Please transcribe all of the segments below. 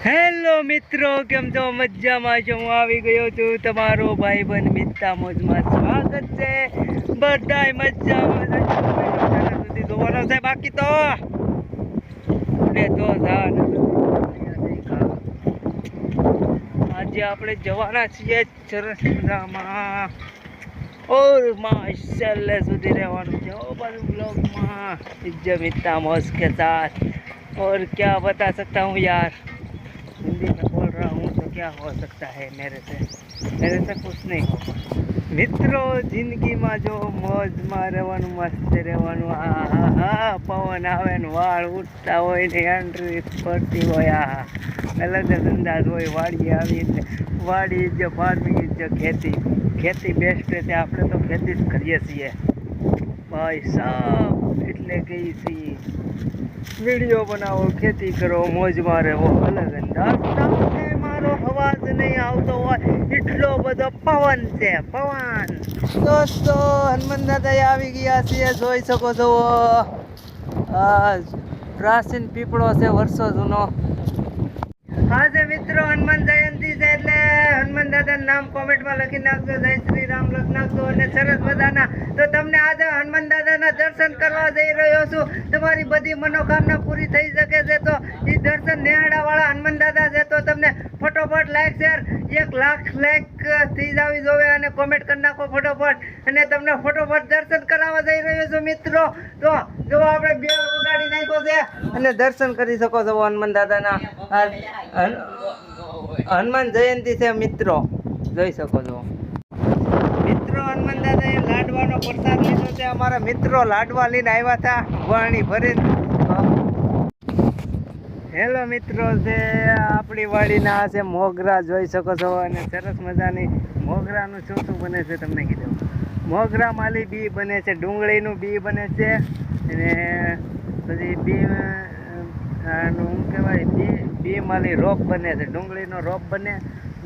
Hello મિત્રો, કેમ છો? મજામાં છો? હું આવી ગયો છું, તમારો ભાઈબંધ મિત્તા મોજમાં સ્વાગત છે. બધાય મજામાં સુધી જોવાનો છે, બાકી તો આજે આપણે જવાના છીએ સરસ મજામાં और माशाल्लाह સુધી રહેવાનું છે બાજુ બ્લોગમાં इज्जत मित्ता मौज के साथ। और क्या बता सकता हूँ यार, हिंदी में बोल रहा हूँ तो क्या हो सकता है मेरे से कुछ नहीं हो। મિત્રો જિંદગીમાં જો મોજમાં રહેવાનું, મસ્ત રહેવાનું, હા પવન આવે ને વાળ ઉઠતા હોય ને એન્ટ્રી પડતી હોય, અલગ જ અંદાજ હોય। વાડી આવી એટલે વાડી જે ફાર્મિંગ જે ખેતી બેસ્ટ છે, આપણે તો ખેતી જ કરીએ છીએ ભાઈ સાહેબ। એટલે કઈ છીએ વિડીયો બનાવો, ખેતી કરો, મોજમાં રહો, અલગ અંદાજ। તમને મારો અવાજ નહીં આવતો હોય એટલો બધો પવન છે, પવન। દોસ્તો હનુમાન દાદા આવી ગયા છીએ, જોઈ શકો છો। પ્રાચીન પીપળો છે, વર્ષો જૂનો। આજે મિત્રો હનુમાન જયંતિ છે, એટલે હનુમાન દાદાનું નામ કોમેન્ટમાં લખી નાખજો, જય શ્રી રામ લખી નાખજો। અને સરસ મજાના તો તમને આજે હનુમાન દાદાના દર્શન કરવા જઈ રહ્યો છું। તમારી બધી મનોકામના પૂરી થઈ શકે છે તો એ દર્શન નેહાડાવાળા હનુમાન દાદા છે, તો તમને ફટોફટ લાઈક શેર 1 લાખ લાઈક થઈ જાવી જોવે અને કોમેન્ટ કરી નાખો ફટોફટ। અને તમને ફટોફટ દર્શન કરાવવા જઈ રહ્યો છું મિત્રો। તો જો આપણે બેલ વગાડી નાખ્યો છે અને દર્શન કરી શકો છો હનુમાન દાદાના। હનુમાન જયંતિ છે મિત્રો, જોઈ શકો છો મિત્રો। હનુમાન દાદાએ લાડવાનો પ્રસાદ લીધો છે, અમારા મિત્રો લાડવા લઈને આવ્યા હતા વાણી ભરીને। હેલો મિત્રો, છે આપણી વાડીના આ છે મોગરા, જોઈ શકો છો। અને સરસ મજાની મોગરાનું શું બને છે તમને કીધું। મોગરા માલી બી બને છે, ડુંગળીનું બી બને છે, અને પછી બી શું કહેવાય, બી માલી રોપ બને છે, ડુંગળીનો રોપ બને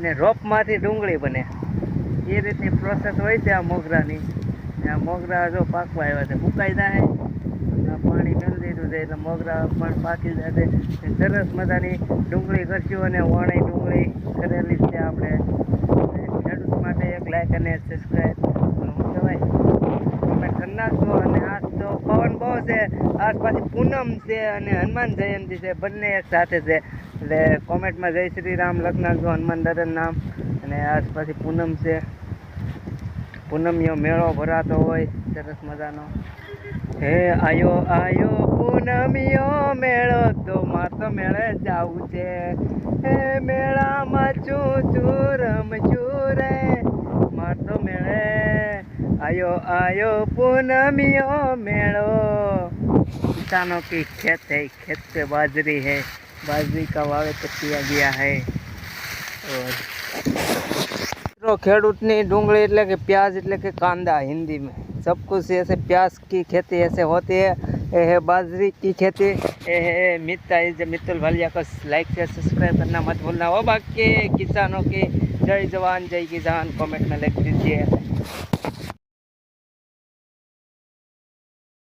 ને રોપમાંથી ડુંગળી બને, એ રીતની પ્રોસેસ હોય છે આ મોગરાની। આ મોગરા જો પાકવા આવ્યા છે, ફૂંકાઈ જાય, પાણી મેળવી દીધું છે એટલે મોગરા પણ પાકી જશે। સરસ મજાની ડુંગળી કરશું અને વણાઈ ડુંગળી કરેલી છે આપણે। ખેડૂત માટે એક લાઈક અને સબસ્ક્રાઈબ શું કહેવાય કોમેન્ટ કરી નાખજો। અને આજ તો પવન બહુ છે, આજ પાછી પૂનમ છે અને હનુમાન જયંતિ છે, બંને એક સાથે છે, એટલે કોમેન્ટમાં જય શ્રી રામ લખી નાખજો, હનુમાન દાદાનું નામ। અને આજ પાછી પૂનમ છે, પૂનમિયો મેળો ભરાતો હોય સરસ મજાનો। હે આયો આયો પૂનમિયો મેળો, તો માર તો મેળે જાવું છે, હે મેળામાં ચૂ રમચું રે, માર તો મેળે आयो आयो पूनमियो मेड़ो। किसानों की खेत है, खेत पे बाजरी है, बाजरी का वावेतर किया गया है। और खेडूतनी डूंगली એટલે કે प्याज એટલે કે कांदा, हिंदी में सब कुछ ऐसे प्याज की खेती ऐसे होती है। ये है बाजरी की खेती। ये है मित्ता मित्तुल भालिया को लाइक शेयर सब्सक्राइब करना मत भूलना हो। बाकी किसानों की जय जवान जय किसान कमेंट में लिख दीजिए।